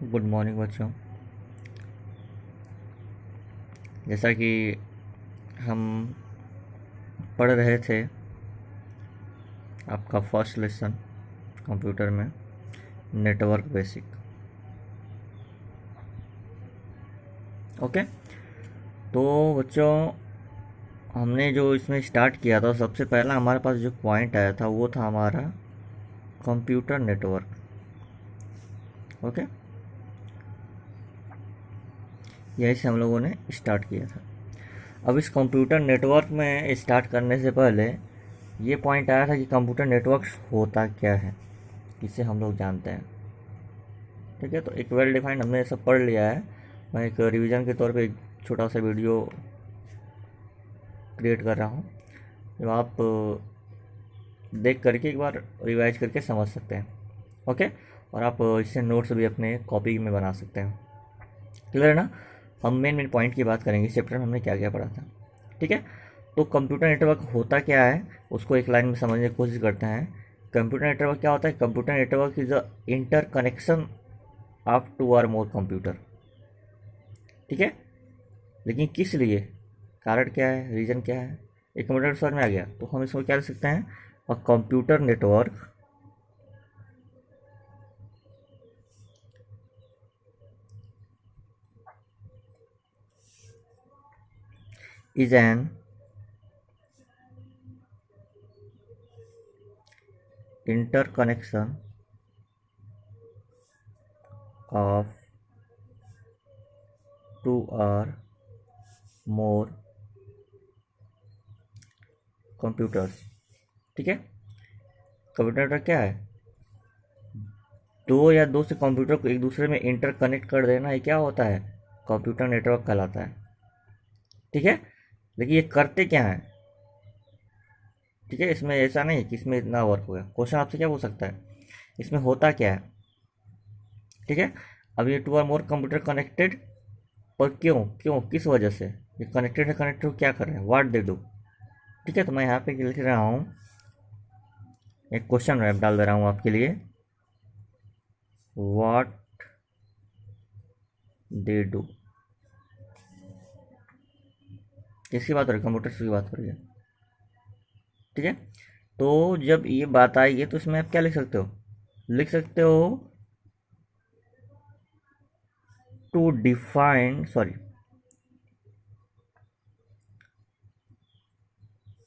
Good morning बच्चों। जैसा कि हम पढ़ रहे थे आपका फर्स्ट लेसन कंप्यूटर में नेटवर्क बेसिक। ओके, तो बच्चों हमने जो इसमें स्टार्ट किया था सबसे पहला हमारे पास जो पॉइंट आया था वो था हमारा कंप्यूटर नेटवर्क। ओके, यही से हम लोगों ने स्टार्ट किया था। अब इस कंप्यूटर नेटवर्क में स्टार्ट करने से पहले ये पॉइंट आया था कि कंप्यूटर नेटवर्क होता क्या है, इसे हम लोग जानते हैं। ठीक है, तो एक वेल डिफाइंड हमने सब पढ़ लिया है। मैं एक रिवीजन के तौर पे एक छोटा सा वीडियो क्रिएट कर रहा हूँ जो आप देख करके एक बार रिवाइज करके समझ सकते हैं। ओके, और आप इससे नोट्स भी अपने कॉपी में बना सकते हैं। क्लियर है ना? हम मेन मेन पॉइंट की बात करेंगे, इस चैप्टर में हमने क्या क्या पढ़ा था। ठीक है, तो कंप्यूटर नेटवर्क होता क्या है उसको एक लाइन में समझने की कोशिश करते हैं। कंप्यूटर नेटवर्क क्या होता है? Computer network is a inter connection of two or more computer. ठीक है, लेकिन किस लिए, कारण क्या है, रीज़न क्या है, एक कंप्यूटर समझ में आ गया तो हम इसको क्या लिख सकते हैं? A computer network is an interconnection of two or more computers। ठीक है, कंप्यूटर नेटवर्क क्या है? दो या दो से कंप्यूटर को एक दूसरे में इंटरकनेक्ट कर देना, ये क्या होता है? कंप्यूटर नेटवर्क कहलाता है। ठीक है, लेकिन ये करते क्या है? ठीक है, इसमें ऐसा नहीं है कि इसमें इतना वर्क हो गया। क्वेश्चन आपसे क्या पूछ सकता है, इसमें होता क्या है? ठीक है, अब ये two or more computer connected, और क्यों क्यों किस वजह से ये कनेक्टेड है? कनेक्टेड क्या कर रहे हैं, व्हाट दे डू। ठीक है, तो मैं यहाँ पे लिख रहा हूँ, एक क्वेश्चन मैं डाल दे रहा हूँ आपके लिए, व्हाट दे डू। किसकी बात हो रही है? कंप्यूटर की बात हो रही है। ठीक है, तो जब ये बात आएगी तो इसमें आप क्या लिख सकते हो? लिख सकते हो to define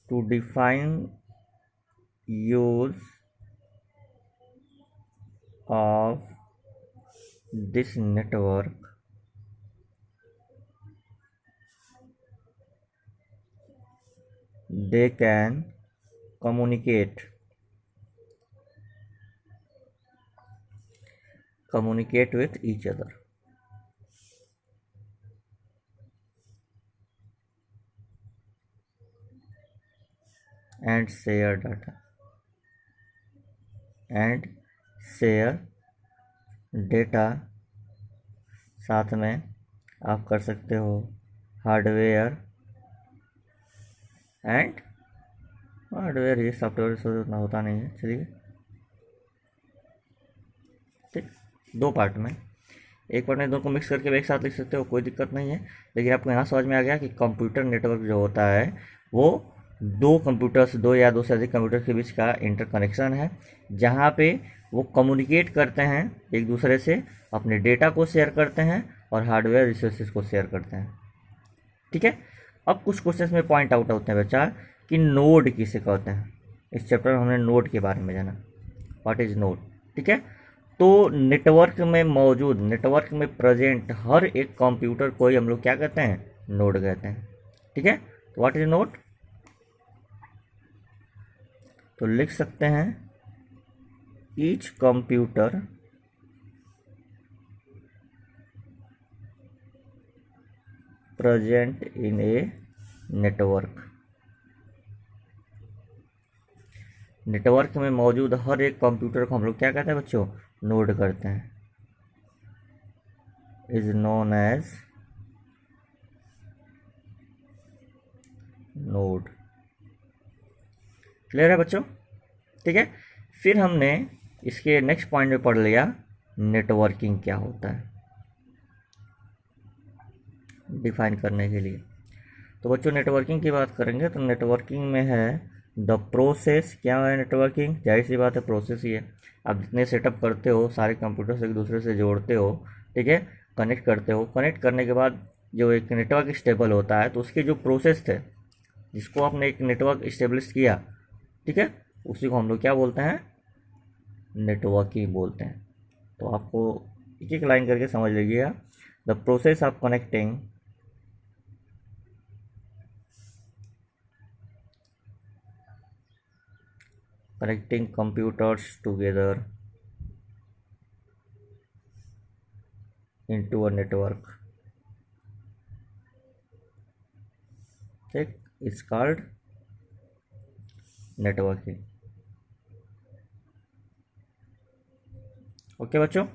to define use of this network they can communicate with each other and share data and share data। साथ में आप कर सकते हो हार्डवेयर एंड हार्डवेयर, ये सॉफ्टवेयर से उतना होता नहीं है। चलिए, ठीक, दो पार्ट में, एक पार्ट में दो को मिक्स करके एक साथ लिख सकते हो, कोई दिक्कत नहीं है। लेकिन आपको यहाँ समझ में आ गया कि कंप्यूटर नेटवर्क जो होता है वो दो कंप्यूटर्स, दो या दो से अधिक कंप्यूटर के बीच का इंटरकनेक्शन है, जहाँ पे वो कम्युनिकेट करते हैं एक दूसरे से, अपने डेटा को शेयर करते हैं और हार्डवेयर रिसोर्सेज को शेयर करते हैं। ठीक है, अब कुछ क्वेश्चंस में पॉइंट आउट होते हैं बच्चा कि नोड किसे कहते हैं। इस चैप्टर में हमने नोड के बारे में जाना, व्हाट इज नोड। ठीक है, तो नेटवर्क में मौजूद, नेटवर्क में प्रेजेंट हर एक कंप्यूटर को ही हम लोग क्या कहते हैं? नोड कहते हैं। ठीक है, तो व्हाट इज नोड? तो लिख सकते हैं each computer present in a network. Network में मौजूद हर एक कंप्यूटर को हम लोग क्या कहते हैं बच्चों? नोड करते हैं, is known as node. Clear है बच्चों? ठीक है, फिर हमने इसके नेक्स्ट पॉइंट में पढ़ लिया नेटवर्किंग क्या होता है डिफाइन करने के लिए। तो बच्चों नेटवर्किंग की बात करेंगे तो नेटवर्किंग में है द प्रोसेस। क्या है नेटवर्किंग? जाहिर सी बात है प्रोसेस ही है। आप जितने सेटअप करते हो, सारे कंप्यूटर से एक दूसरे से जोड़ते हो, ठीक है, कनेक्ट करते हो, कनेक्ट करने के बाद जो एक नेटवर्क स्टेबल होता है तो उसके जो प्रोसेस थे, जिसको आपने एक नेटवर्क इस्टेब्लिश किया, ठीक है, उसी को हम लोग क्या बोलते हैं? नेटवर्किंग बोलते हैं। तो आपको एक एक लाइन करके समझ लीजिएगा। The process of connecting computers together into a network, ठीक, इट्स कॉल्ड नेटवर्किंग। ओके बच्चों,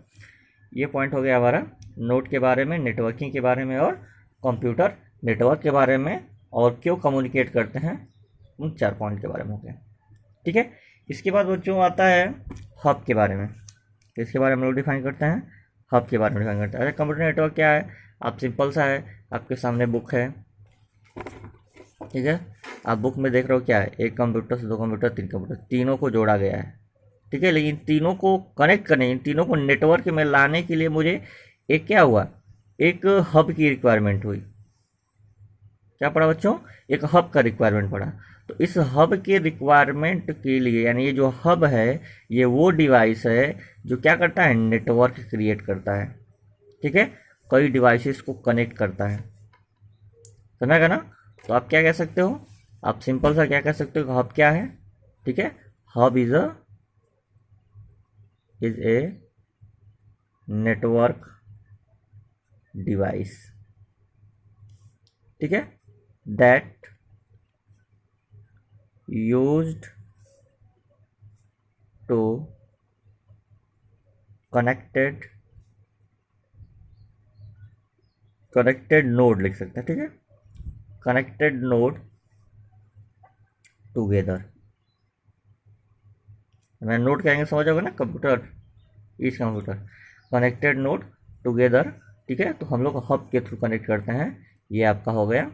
ये पॉइंट हो गया हमारा नोड के बारे में, नेटवर्किंग के बारे में और कंप्यूटर नेटवर्क के बारे में और क्यों कम्युनिकेट करते हैं, उन 4 पॉइंट के बारे में हो गया, ठीक है। इसके बाद बच्चों आता है हब के बारे में। इसके बारे में लोग डिफाइन करते हैं, हब के बारे में डिफाइन करते हैं। अरे कंप्यूटर नेटवर्क क्या है? आप सिंपल सा है, आपके सामने बुक है, ठीक है, आप बुक में देख रहे हो क्या है? एक कंप्यूटर से 2 कंप्यूटर, 3 कंप्यूटर, तीनों को जोड़ा गया है, ठीक है। लेकिन तीनों को कनेक्ट करने, इन तीनों को नेटवर्क में लाने के लिए मुझे एक क्या हुआ? एक हब की रिक्वायरमेंट हुई। क्या पड़ा बच्चों? एक हब का रिक्वायरमेंट पड़ा। तो इस हब के रिक्वायरमेंट के लिए, यानी ये जो हब है ये वो डिवाइस है जो क्या करता है? नेटवर्क क्रिएट करता है, ठीक है, कई डिवाइसेस को कनेक्ट करता है। समझा ना? तो आप क्या कह सकते हो? आप सिंपल सा क्या कह सकते हो? हब क्या है, ठीक है, hub is a network device, ठीक है, that used to connected node लिख सकते हैं, ठीक है, कनेक्टेड नोड टुगेदर। मैं नोड कहेंगे समझ आओगे ना, computer, each computer, connected node together, ठीक है। तो हम लोग हब के थ्रू कनेक्ट करते हैं, ये आपका हो गया,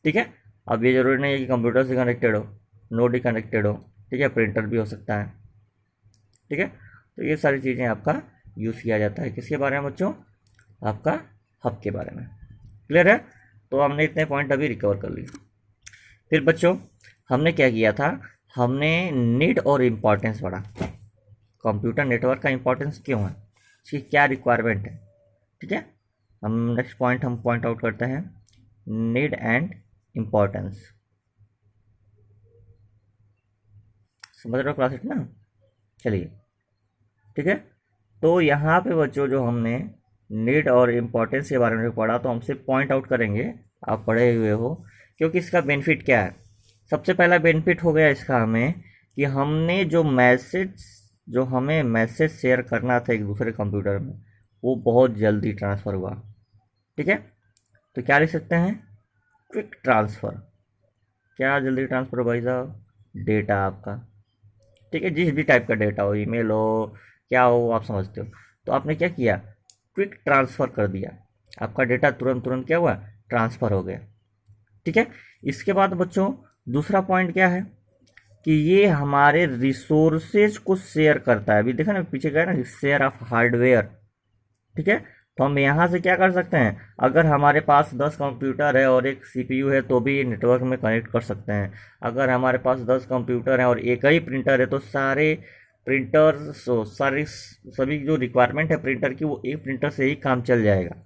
ठीक है। अब ये जरूरी नहीं है कि कंप्यूटर से कनेक्टेड हो, नोड ही कनेक्टेड हो, ठीक है, प्रिंटर भी हो सकता है, ठीक है। तो ये सारी चीज़ें आपका यूज़ किया जाता है किसके बारे में बच्चों? आपका हब के बारे में। क्लियर है? तो हमने इतने पॉइंट अभी रिकवर कर लिए। फिर बच्चों हमने क्या किया था? हमने नीड और इम्पॉर्टेंस पढ़ा। कंप्यूटर नेटवर्क का इम्पोर्टेंस क्यों है, इसकी क्या रिक्वायरमेंट है, ठीक है। हम नेक्स्ट पॉइंट हम पॉइंट आउट करते हैं, नीड एंड इम्पॉर्टेंस। समझ रहे हो क्लास 8 ना? चलिए, ठीक है। तो यहाँ पे बच्चों जो हमने नीड और इम्पोर्टेंस के बारे में पढ़ा, तो हमसे पॉइंट आउट करेंगे, आप पढ़े हुए हो, क्योंकि इसका बेनिफिट क्या है। सबसे पहला बेनिफिट हो गया इसका हमें कि हमने जो हमें मैसेज शेयर करना था एक दूसरे कंप्यूटर में, वो बहुत जल्दी ट्रांसफ़र हुआ, ठीक है। तो क्या लिख सकते हैं? Quick transfer. क्या जल्दी ट्रांसफ़र हो भाई साहब? डेटा आपका, ठीक है, जिस भी टाइप का डेटा हो, ईमेल हो, क्या हो, आप समझते हो। तो आपने क्या किया? क्विक ट्रांसफ़र कर दिया, आपका डेटा तुरंत क्या हुआ? ट्रांसफ़र हो गया, ठीक है। इसके बाद बच्चों दूसरा पॉइंट क्या है कि ये हमारे रिसोर्सेज को शेयर करता है। अभी देखा ना पीछे गया ना, शेयर ऑफ हार्डवेयर, ठीक है। तो हम यहाँ से क्या कर सकते हैं? अगर हमारे पास 10 कंप्यूटर है और एक सीपीयू है तो भी नेटवर्क में कनेक्ट कर सकते हैं। अगर हमारे पास 10 कंप्यूटर हैं और एक ही प्रिंटर है तो सारे प्रिंटर सभी जो रिक्वायरमेंट है प्रिंटर की, वो एक प्रिंटर से ही काम चल जाएगा।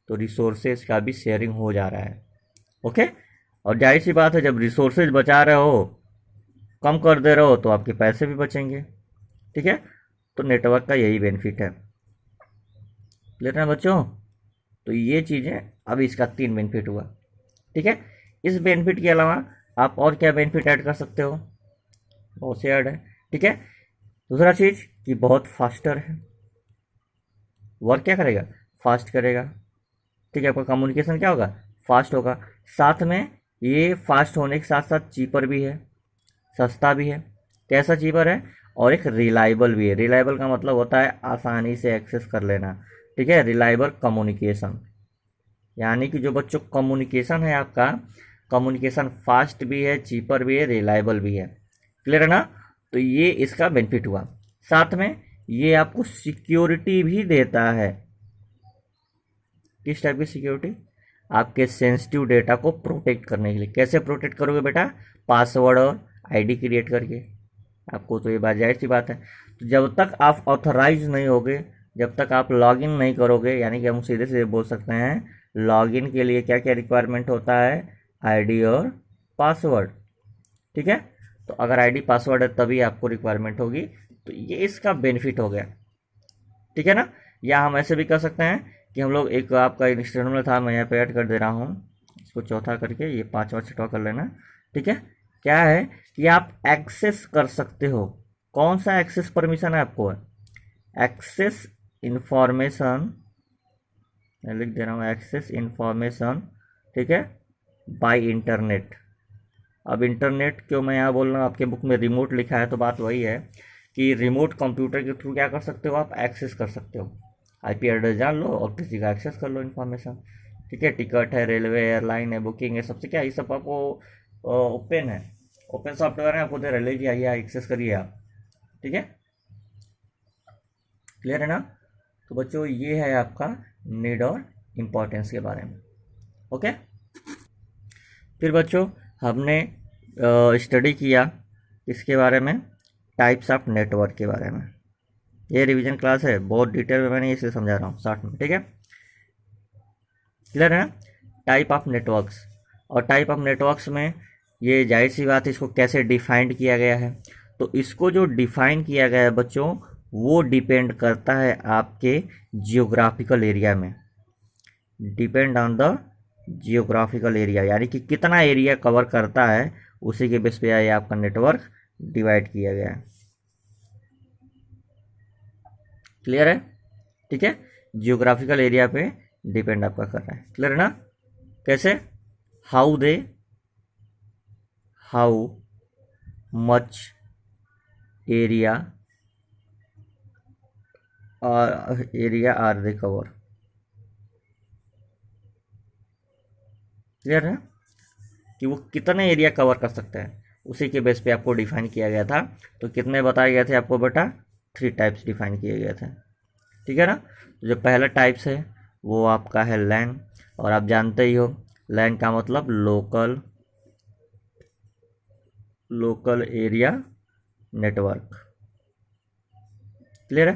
तो रिसोर्सेज का भी शेयरिंग हो जा रहा है, ओके। और जाहिर सी बात है, जब रिसोर्सेज बचा रहे हो, कम कर दे रहे हो, तो आपके पैसे भी बचेंगे, ठीक है। तो नेटवर्क का यही बेनिफिट है। क्लियर है बच्चों? तो ये चीज़ें, अब इसका 3 बेनिफिट हुआ, ठीक है। इस बेनिफिट के अलावा आप और क्या बेनिफिट ऐड कर सकते हो? बहुत से ऐड है, ठीक है। दूसरा चीज़ कि बहुत फास्टर है, वर्क क्या करेगा? फास्ट करेगा, ठीक है। आपका कम्युनिकेशन क्या होगा? फास्ट होगा। साथ में ये फास्ट होने के साथ साथ चीपर भी है, सस्ता भी है। कैसा चीपर है? और एक रिलायबल भी है। रिलायबल का मतलब होता है आसानी से एक्सेस कर लेना, ठीक है। रिलायबल कम्युनिकेशन, यानी कि जो बच्चों कम्युनिकेशन है आपका, कम्युनिकेशन फास्ट भी है, चीपर भी है, रिलायबल भी है। क्लियर है ना। तो ये इसका बेनिफिट हुआ। साथ में ये आपको सिक्योरिटी भी देता है। किस टाइप की सिक्योरिटी? आपके सेंसिटिव डेटा को प्रोटेक्ट करने के लिए। कैसे प्रोटेक्ट करोगे बेटा? पासवर्ड और आईडी क्रिएट करके। आपको तो ये बात जाहिर सी बात है। तो जब तक आप ऑथराइज नहीं होगे, जब तक आप लॉगिन नहीं करोगे, यानी कि हम सीधे सीधे बोल सकते हैं लॉगिन के लिए क्या क्या रिक्वायरमेंट होता है? आईडी और पासवर्ड, ठीक है। तो अगर आईडी पासवर्ड है तभी आपको रिक्वायरमेंट होगी। तो ये इसका बेनिफिट हो गया, ठीक है ना। या हम ऐसे भी कर सकते हैं कि हम लोग एक आपका एक्सटर्नल था, मैं यहाँ पे ऐड कर दे रहा हूँ, इसको चौथा करके ये पांचवा छठवा कर लेना, ठीक है। क्या है कि आप एक्सेस कर सकते हो। कौन सा एक्सेस परमिशन है आपको? एक्सेस इंफॉर्मेशन, मैं लिख दे रहा हूँ एक्सेस इंफॉर्मेशन, ठीक है, बाय इंटरनेट। अब इंटरनेट क्यों मैं यहाँ बोल रहा हूँ, आपके बुक में रिमोट लिखा है, तो बात वही है कि रिमोट कंप्यूटर के थ्रू क्या कर सकते हो? आप एक्सेस कर सकते हो। आईपी एड्रेस जान लो और किसी का एक्सेस कर लो इन्फॉर्मेशन, ठीक है। टिकट है, रेलवे, एयरलाइन है, बुकिंग है, सबसे क्या ये सब आपको ओपन है, ओपन सॉफ्टवेयर है, आपको दे रहे लीजिए आइए एक्सेस करिए आप, ठीक है। क्लियर है ना। तो बच्चों ये है आपका नीड और इम्पोर्टेंस के बारे में। ओके। फिर बच्चों हमने स्टडी किया इसके बारे में, टाइप्स ऑफ नेटवर्क के बारे में। ये रिवीजन क्लास है, बहुत डिटेल में मैंने इसलिए समझा रहा हूँ शॉर्ट में, ठीक है। क्लियर है ना। टाइप ऑफ नेटवर्क्स, और टाइप ऑफ नेटवर्क्स में ये जाहिर सी बात है इसको कैसे डिफाइंड किया गया है। तो इसको जो डिफाइन किया गया है बच्चों, वो डिपेंड करता है आपके जियोग्राफिकल एरिया में। Depend on the geographical area, यानी कि कितना एरिया कवर करता है, उसी के बेस पे ये आपका नेटवर्क डिवाइड किया गया है। क्लियर है, ठीक है। जियोग्राफिकल एरिया पे डिपेंड आपका कर रहा है। क्लियर है ना। कैसे? How much area are they cover. Clear है कि वो कितने एरिया कवर कर सकते हैं, उसी के बेस पे आपको डिफाइन किया गया था। तो कितने बताए गए थे आपको बेटा? 3 टाइप्स डिफाइन किए गए थे, ठीक है ना। तो जो पहला टाइप्स है वो आपका है लैन, और आप जानते ही हो लैन का मतलब लोकल एरिया नेटवर्क। क्लियर है,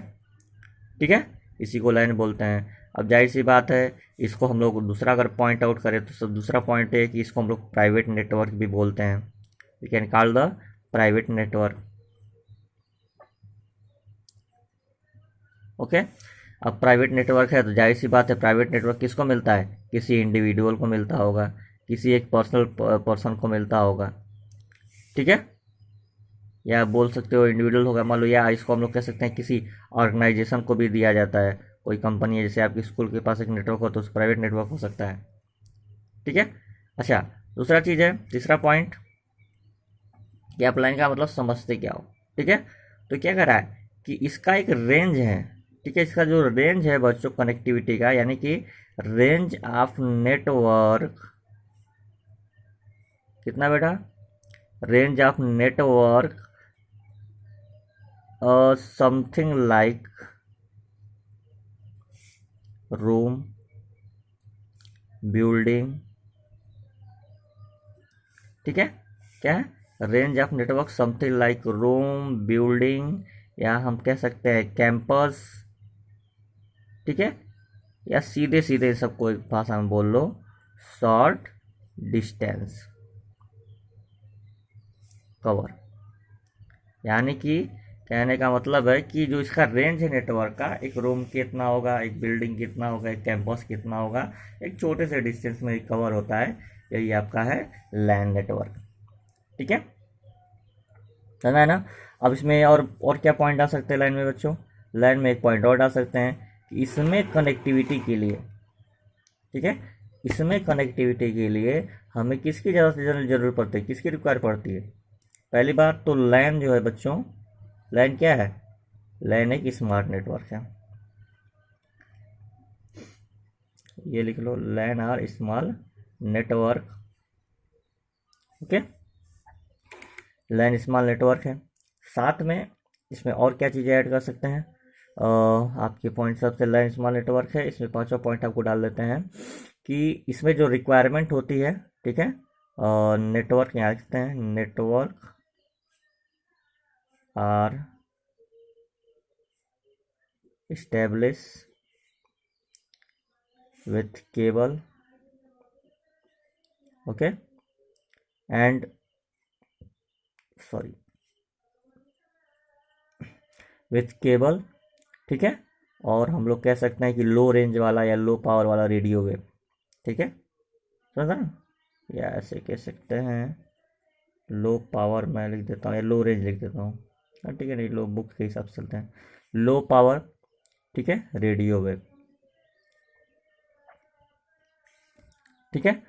ठीक है। इसी को लैन बोलते हैं। अब जाहिर सी बात है इसको हम लोग दूसरा अगर पॉइंट आउट करें तो सब दूसरा पॉइंट है कि इसको हम लोग प्राइवेट नेटवर्क भी बोलते हैं। We can call the private network. Okay. अब प्राइवेट नेटवर्क है तो जाहिर सी बात है प्राइवेट नेटवर्क किसको मिलता है? किसी इंडिविजुअल को मिलता होगा, किसी एक पर्सन को मिलता होगा, ठीक है। या बोल सकते हो इंडिविजुअल होगा मान लो, या इसको हम लोग कह सकते हैं किसी ऑर्गेनाइजेशन को भी दिया जाता है। कोई कंपनी है, जैसे आपके स्कूल के पास एक नेटवर्क हो तो उस प्राइवेट नेटवर्क हो सकता है, ठीक है। अच्छा, दूसरा चीज़ है, तीसरा पॉइंट कि आप लाइन का मतलब समझते क्या हो, ठीक है। तो क्या कर रहा है कि इसका एक रेंज है, ठीक है। इसका जो रेंज है बच्चों कनेक्टिविटी का, यानी कि रेंज ऑफ नेटवर्क कितना बेटा? Range of network something like room, building, ठीक है। क्या है? Range of network something like room, building, या हम कह सकते हैं कैंपस, ठीक है। या सीधे सीधे सबको एक भाषा में बोल लो, शॉर्ट डिस्टेंस कवर। यानी कि कहने का मतलब है कि जो इसका रेंज है नेटवर्क का, एक रूम कितना होगा, एक बिल्डिंग कितना होगा, एक कैंपस कितना होगा, एक छोटे से डिस्टेंस में कवर होता है, यही आपका है लैन नेटवर्क, ठीक है। समझा है ना। अब इसमें और क्या पॉइंट आ सकते हैं लाइन में बच्चों? लाइन में एक पॉइंट और आ सकते हैं कि इसमें कनेक्टिविटी के लिए, ठीक है, इसमें कनेक्टिविटी के लिए हमें किसकी ज़्यादा से ज़्यादा जरूरत पड़ती है, किसकी रिक्वायर पड़ती है? पहली बात तो लैन जो है बच्चों, लैन क्या है? लैन एक स्मार्ट नेटवर्क है। ये लिख लो, LAN are small network. Okay, LAN small network है। साथ में इसमें और क्या चीज़ें ऐड कर सकते हैं? आपके पॉइंट सबसे लैन स्मॉल नेटवर्क है, इसमें पांचों पॉइंट आपको डाल देते हैं कि इसमें जो रिक्वायरमेंट होती है, ठीक है, नेटवर्क यहाँ लिखते हैं, network are establish with cable, okay, and sorry with cable, ठीक है। और हम लोग कह सकते हैं कि लो रेंज वाला या लो पावर वाला रेडियो वेव, ठीक है, समझा ना? या ऐसे कह सकते हैं, लो पावर मैं लिख देता हूँ या लो रेंज लिख देता हूँ, ठीक है, नहीं, लो बुक के हिसाब से चलते हैं, लो पावर, ठीक है, रेडियो वेव, ठीक है।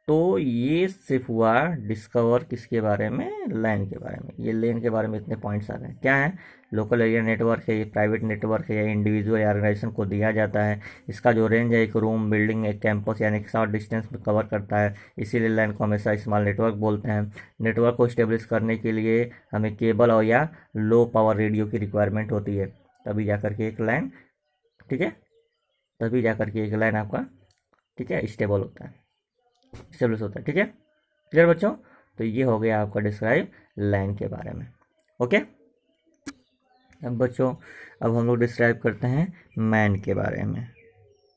तो ये सिर्फ हुआ डिस्कवर किसके बारे में? लैन के बारे में। ये लैन के बारे में इतने पॉइंट्स आ रहे हैं, क्या है? लोकल एरिया नेटवर्क है, ये प्राइवेट नेटवर्क है या इंडिविजुअल या ऑर्गेनाइजेशन को दिया जाता है। इसका जो रेंज है एक रूम, बिल्डिंग, एक कैंपस यानी एक शॉर्ट डिस्टेंस में कवर करता है, इसीलिए लैन को हमेशा स्मॉल नेटवर्क बोलते हैं। नेटवर्क को स्टेब्लिश करने के लिए हमें केबल और या लो पावर रेडियो की रिक्वायरमेंट होती है, तभी जाकर के एक लैन, ठीक है, तभी जाकर के एक लाइन आपका, ठीक है, स्टेबल होता है, स्टेब्लिश होता है, ठीक है। क्लियर बच्चों? तो ये हो गया आपका डिस्क्राइब लाइन के बारे में। ओके, अब बच्चों अब हम लोग डिस्क्राइब करते हैं मैन के बारे में,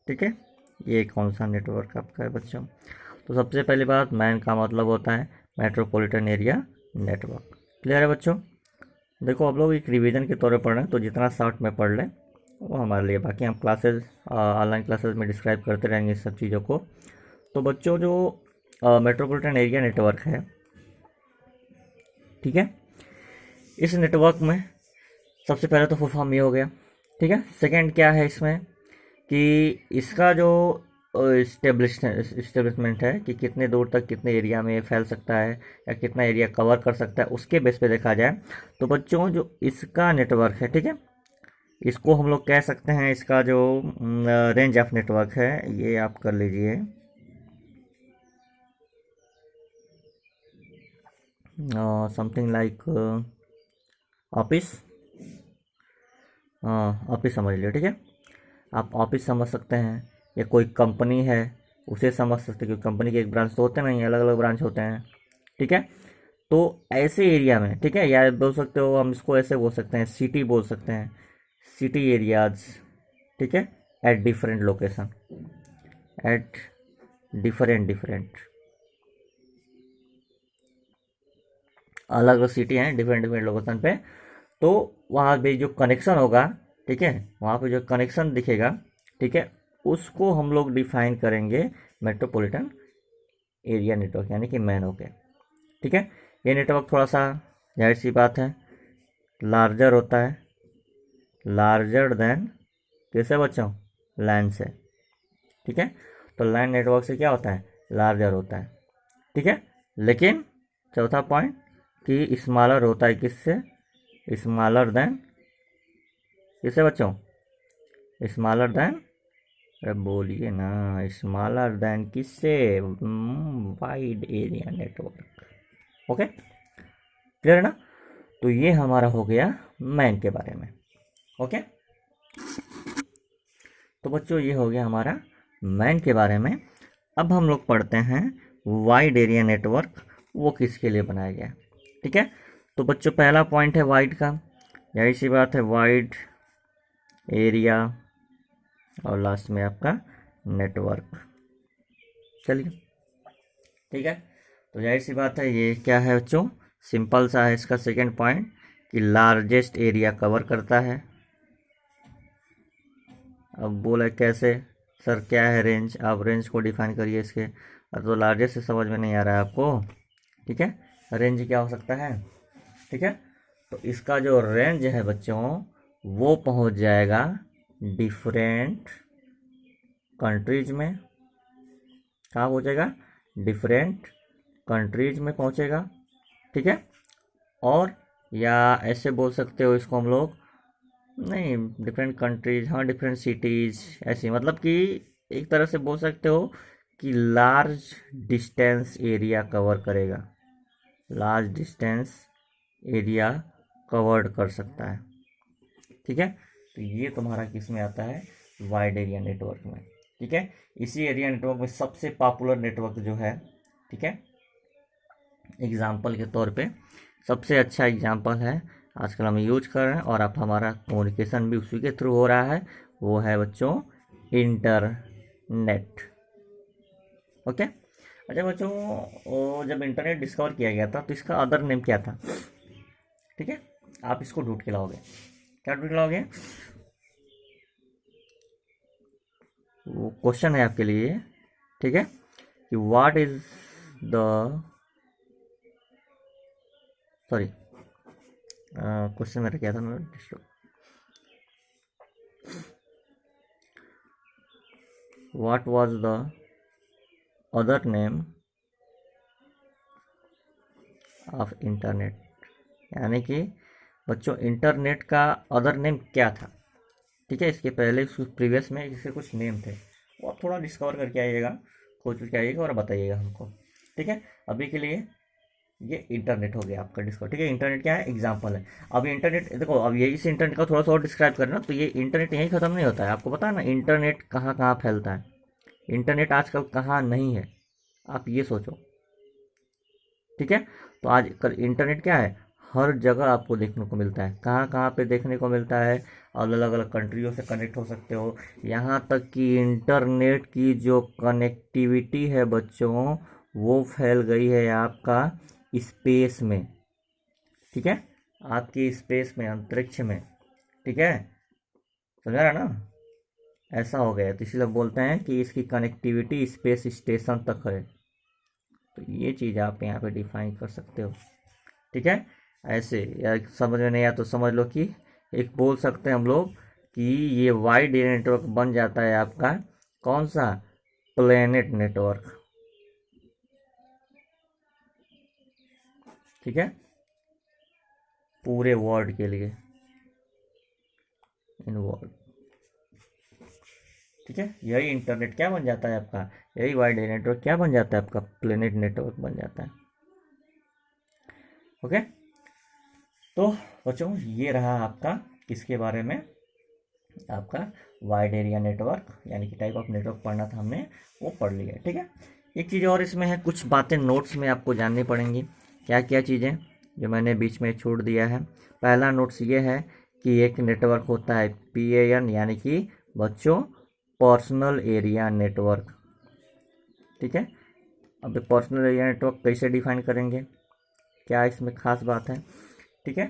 ठीक है। ये कौन सा नेटवर्क आपका है बच्चों? तो सबसे पहली बात, मैन का मतलब होता है मेट्रोपॉलिटन एरिया नेटवर्क। क्लियर है बच्चों? देखो आप लोग एक रिवीजन के तौर पर पढ़ रहे हैं, तो जितना शॉर्ट में पढ़ लें वो हमारे लिए, बाकी हम क्लासेस ऑनलाइन क्लासेस में डिस्क्राइब करते रहेंगे इस सब चीज़ों को। तो बच्चों जो मेट्रोपॉलिटन एरिया नेटवर्क है, ठीक है, इस नेटवर्क में सबसे पहले तो फुल फॉर्म ये हो गया, ठीक है। सेकंड क्या है इसमें कि इसका जो इस्टेब्लिशमेंट है कि कितने दूर तक कितने एरिया में फैल सकता है या कितना एरिया कवर कर सकता है, उसके बेस पे देखा जाए तो बच्चों जो इसका नेटवर्क है, ठीक है, इसको हम लोग कह सकते हैं, इसका जो रेंज ऑफ नेटवर्क है, ये आप कर लीजिए, समथिंग लाइक ऑफिस, ऑफिस समझ लियो, ठीक है। आप ऑफिस समझ सकते हैं या कोई कंपनी है उसे समझ सकते हैं, क्योंकि कंपनी के एक ब्रांच तो होते नहीं, अलग अलग ब्रांच होते हैं, ठीक है। तो ऐसे एरिया में, ठीक है, या बोल सकते हो, हम इसको ऐसे बोल सकते हैं, सिटी बोल सकते हैं, सिटी एरियाज, ठीक है, at different location, at different अलग अलग सिटी हैं डिफरेंट लोकेशन पे, तो वहाँ पे जो कनेक्शन होगा, ठीक है, वहाँ पे जो कनेक्शन दिखेगा, ठीक है, उसको हम लोग डिफाइन करेंगे मेट्रोपॉलिटन एरिया नेटवर्क, यानी कि मैन ओके, ठीक है। ये नेटवर्क थोड़ा सा जाहिर सी बात है लार्जर होता है, लार्जर देन कैसे बच्चों? लैन से, ठीक है। तो लैन नेटवर्क से क्या होता है? लार्जर होता है, ठीक है। लेकिन चौथा पॉइंट कि स्मॉलर होता है, किससे? स्मॉलर देन किससे बच्चों? स्मॉलर देन, अरे बोलिए ना, स्मॉलर देन किससे? Wide area network, okay, clear है ना? तो ये हमारा हो गया मैन के बारे में, ओके। तो बच्चों ये हो गया हमारा मैन के बारे में। अब हम लोग पढ़ते हैं वाइड एरिया नेटवर्क, वो किसके लिए बनाया गया, ठीक है। तो बच्चों पहला पॉइंट है वाइड का, यही सी बात है, वाइड एरिया, और लास्ट में आपका नेटवर्क, चलिए, ठीक है। तो जाहिर सी बात है ये क्या है बच्चों? सिंपल सा है इसका सेकंड पॉइंट कि लार्जेस्ट एरिया कवर करता है। अब बोला कैसे सर, क्या है रेंज? आप रेंज को डिफाइन करिए इसके, तो लार्जेस्ट से समझ में नहीं आ रहा है आपको, ठीक है। रेंज क्या हो सकता है, ठीक है। तो इसका जो रेंज है बच्चों, वो पहुंच जाएगा डिफरेंट कंट्रीज में। कहाँ पहुंचेगा? डिफरेंट कंट्रीज में पहुंचेगा, ठीक है। और या ऐसे बोल सकते हो इसको हम लोग, नहीं डिफरेंट कंट्रीज, हाँ डिफरेंट सिटीज़, ऐसे मतलब कि एक तरह से बोल सकते हो कि लार्ज डिस्टेंस एरिया कवर करेगा, लार्ज डिस्टेंस एरिया कवर्ड कर सकता है। ठीक है, तो ये तुम्हारा किस में आता है, वाइड एरिया नेटवर्क में। ठीक है, इसी एरिया नेटवर्क में सबसे पॉपुलर नेटवर्क जो है, ठीक है, एग्जाम्पल के तौर पे सबसे अच्छा एग्जाम्पल है आजकल हम यूज कर रहे हैं और अब हमारा कम्युनिकेशन भी उसी के थ्रू हो रहा है, वो है बच्चों इंटरनेट। ओके, अच्छा बच्चों, जब इंटरनेट डिस्कवर किया गया था तो इसका अदर नेम क्या था? ठीक है, आप इसको ढूंढ के लाओगे, क्या ढूंढ के लाओगे? वो क्वेश्चन है आपके लिए, ठीक है, कि what is the, sorry question मेरा क्या था, मैं what was the other name of internet, यानी कि बच्चों इंटरनेट का अदर नेम क्या था? ठीक है, इसके पहले प्रीवियस में इसके कुछ नेम थे, वो आप थोड़ा डिस्कवर करके आइएगा, खोज के आइएगा और बताइएगा हमको। ठीक है, अभी के लिए ये इंटरनेट हो गया आपका डिस्कवर। ठीक है, इंटरनेट क्या है, एग्जाम्पल है। अब इंटरनेट देखो, अब ये इस इंटरनेट का थोड़ा सा और डिस्क्राइब करना, तो ये इंटरनेट यहीं ख़त्म नहीं होता है। आपको पता है ना इंटरनेट कहाँ कहाँ फैलता है, इंटरनेट आजकल कहाँ नहीं है, आप ये सोचो। ठीक है, तो आज कल इंटरनेट क्या है, हर जगह आपको देखने को मिलता है। कहाँ कहाँ पे देखने को मिलता है, अलग अलग कंट्रियों से कनेक्ट हो सकते हो। यहाँ तक कि इंटरनेट की जो कनेक्टिविटी है बच्चों, वो फैल गई है आपका स्पेस में। ठीक है, आपकी स्पेस में, अंतरिक्ष में। ठीक है, समझा रहा ना, ऐसा हो गया। तो इसलिए बोलते हैं कि इसकी कनेक्टिविटी स्पेस स्टेशन तक है। तो ये चीज़ आप यहाँ पे डिफाइन कर सकते हो। ठीक है, ऐसे, या समझ में नहीं आया तो समझ लो कि एक बोल सकते हैं हम लोग कि ये वाइड एरिया नेटवर्क बन जाता है आपका कौन सा, प्लेनेट नेटवर्क। ठीक है, पूरे वर्ल्ड के लिए, इन वर्ल्ड। ठीक है, यही इंटरनेट क्या बन जाता है आपका, यही वाइड एरिया नेटवर्क क्या बन जाता है आपका, प्लेनेट नेटवर्क बन जाता है। ओके, तो बच्चों ये रहा आपका किसके बारे में, आपका वाइड एरिया नेटवर्क, यानी कि टाइप ऑफ नेटवर्क पढ़ना था हमने, वो पढ़ लिया। ठीक है, एक चीज़ और इसमें है, कुछ बातें नोट्स में आपको जाननी पड़ेंगी। क्या क्या चीज़ें जो मैंने बीच में छोड़ दिया है। पहला नोट्स ये है कि एक नेटवर्क होता है PAN, यानी कि बच्चों पर्सनल एरिया नेटवर्क। ठीक है, अब पर्सनल एरिया नेटवर्क कैसे डिफाइन करेंगे, क्या इसमें खास बात है? ठीक है,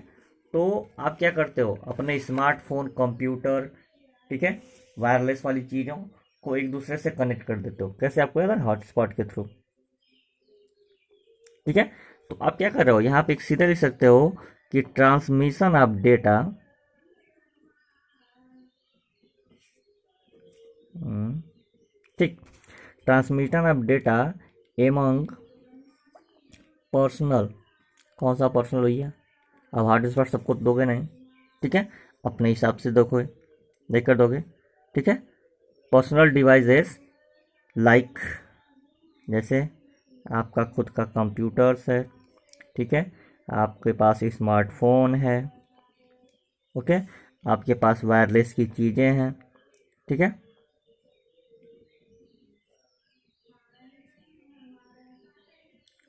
तो आप क्या करते हो, अपने स्मार्टफोन, कंप्यूटर, ठीक है, वायरलेस वाली चीज़ों को एक दूसरे से कनेक्ट कर देते हो। कैसे? आपको याद है, हॉटस्पॉट के थ्रू। ठीक है, तो आप क्या कर रहे हो, यहाँ पे एक सीधे लिख सकते हो कि ट्रांसमिशन ऑफ डेटा, ठीक, transmission of data among personal, कौन सा पर्सनल भैया, अब हॉटस्पॉट सबको दोगे नहीं। ठीक है, अपने हिसाब से देखो, देख कर दोगे। ठीक है, पर्सनल डिवाइसेस लाइक, जैसे आपका खुद का कंप्यूटर्स है, ठीक है, आपके पास स्मार्टफोन है, ओके, आपके पास वायरलेस की चीज़ें हैं। ठीक है,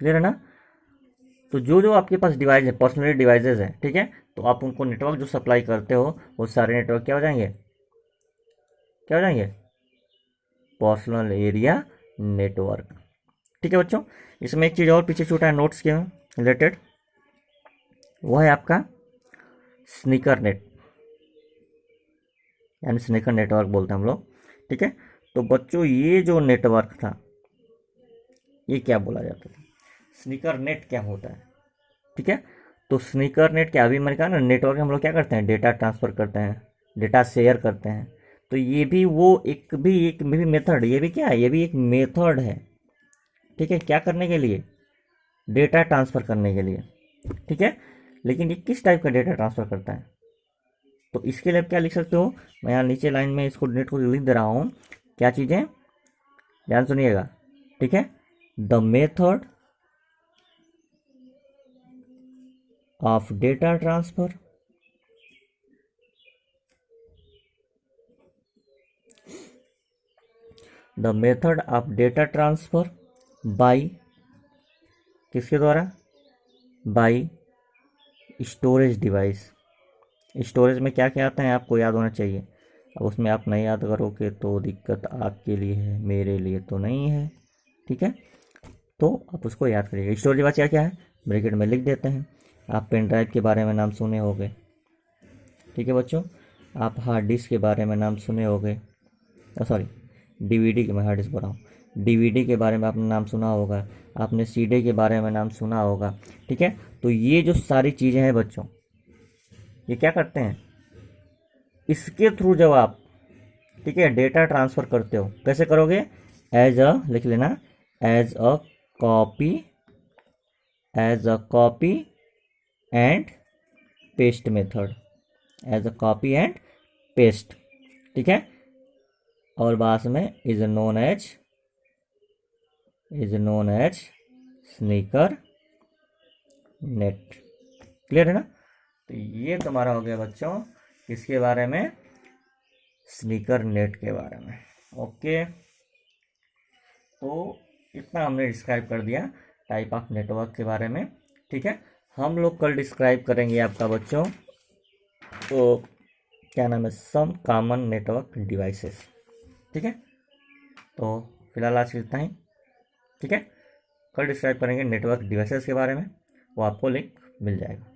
क्लियर है ना? तो जो जो आपके पास डिवाइस है, पर्सनल डिवाइसेस हैं, ठीक है, तो आप उनको नेटवर्क जो सप्लाई करते हो, वो सारे नेटवर्क क्या हो जाएंगे, क्या हो जाएंगे, पर्सनल एरिया नेटवर्क। ठीक है बच्चों, इसमें एक चीज़ और पीछे छूटा है नोट्स के रिलेटेड, वो है आपका स्नीकर नेट, यानी स्नीकर नेटवर्क बोलते हैं हम लोग। ठीक है, तो बच्चों ये जो नेटवर्क था, ये क्या बोला जाता था, स्नीकर नेट क्या होता है? ठीक है, तो स्नीकर नेट क्या, अभी मैंने कहा ना, नेटवर्क हम लोग क्या करते हैं, डेटा ट्रांसफ़र करते हैं, डेटा शेयर करते हैं। तो ये भी वो एक भी मेथड, ये भी क्या है, ये भी एक मेथड है। ठीक है, क्या करने के लिए, डेटा ट्रांसफ़र करने के लिए। ठीक है, लेकिन ये किस टाइप का डेटा ट्रांसफ़र करता है, तो इसके लिए आप क्या लिख सकते हो, मैं यहाँ नीचे लाइन में इसको नेट को लिख दे रहा हूँ, क्या चीज़ें, ध्यान सुनिएगा, ठीक है। The method of data transfer, the method of data transfer by, किसके द्वारा, बाई स्टोरेज डिवाइस। स्टोरेज में क्या क्या आता है आपको याद होना चाहिए, अब उसमें आप नहीं याद करोगे तो दिक्कत आपके लिए है, मेरे लिए तो नहीं है, ठीक है। तो आप उसको याद करिएगा। स्टोरेज डिवाइस क्या क्या है, ब्रैकेट में लिख देते हैं। आप पेन ड्राइव के बारे में नाम सुने होंगे, ठीक है बच्चों। आप हार्ड डिस्क के बारे में नाम सुने होंगे, सॉरी डीवीडी के, मैं हार्ड डिस्क बोल रहा हूँ, डीवीडी के बारे में आपने नाम सुना होगा, आपने सीडी के बारे में नाम सुना होगा, ठीक है। तो ये जो सारी चीज़ें हैं बच्चों, ये क्या करते हैं, इसके थ्रू जब आप, ठीक है, डेटा ट्रांसफ़र करते हो, कैसे करोगे, एज अ, लिख लेना, as a copy, as a copy and paste method, as a copy and paste, ठीक है। और बाद में is known as sneaker net, clear है ना। तो ये तुम्हारा हो गया बच्चों किसके बारे में, स्नीकर नेट के बारे में, ओके। तो इतना हमने डिस्क्राइब कर दिया टाइप ऑफ नेटवर्क के बारे में, ठीक है। हम लोग कल डिस्क्राइब करेंगे आपका बच्चों, तो क्या नाम है, सम कॉमन नेटवर्क डिवाइसेस, ठीक है। तो फिलहाल आज इतना ही, ठीक है। कल डिस्क्राइब करेंगे नेटवर्क डिवाइसेस के बारे में, वो आपको लिंक मिल जाएगा।